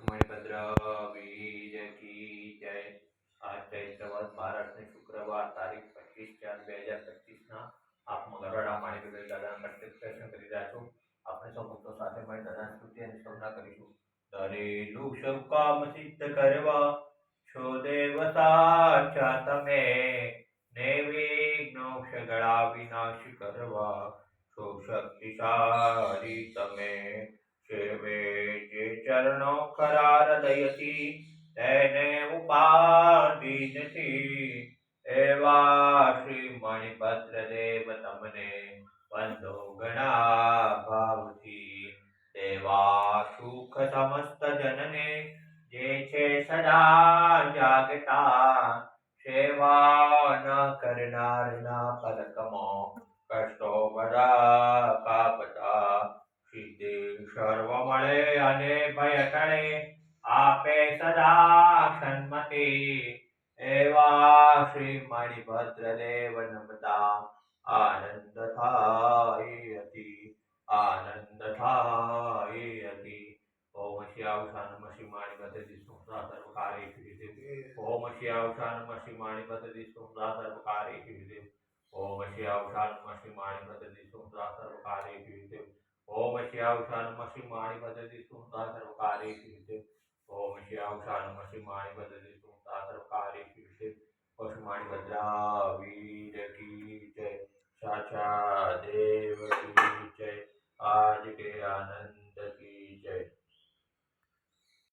मणिभद्र बीज की जय। आज चैत्रवत 12 शुक्रवार तारीख 25/4/2025 ના આપ મગરવાડા માણેકભાઈ દાદાના પ્રત્યક્ષ દર્શન કરી રહ્યા છો। આપણે સૌ ભક્તો સાથે મળી દાદાની સ્તુતિ અને સ્તવના કરીશું। ધરેલું સૌ કામ સિદ્ધ કરવા છો દેવ સાચા તમે, નિર્વિઘ્નો સગળા વિનાશ કરવા છો શક્તિશાળી તમે। સેવે જે ચરણો ખરા હૃદયથી તેને ઉપાધિ નથી, એવા શ્રી મણિભદ્ર દેવ તમને વંદો ઘણા ભાવથી। દેવા સુખ સમસ્ત જનને જે છે સદા જાગતા, સેવા ન કરનારના પલકમાં કષ્ટો બધા કાપતા। સિદ્ધિ સર્વ મળે અને ભય ટળે આપે સદા સન્મતિ, એવા શ્રી મણિભદ્ર દેવ નમતા આનંદ થાય અતિ, આનંદ થાય અતિ। ઓમ શ્યાવશાન મસી માણિભદ્ર વિષ્ણુ સર્વકાર્ય સિદ્ધિ। ઓમ શ્યાવશાન મસી માણિભદ્ર વિષ્ણુ સર્વકાર્ય સિદ્ધિ। ઓમ શ્યાવશાન મસી માણિભદ્ર વિષ્ણુ સર્વકાર્ય સિદ્ધિ। ओम श्यावशान मसी माणिभद्र विष्णु सर्वकार्य सिद्धि। ओम श्यावशान मसी माणिभद्र विष्णु सर्वकार्य सिद्धि। ओम माणिभद्रा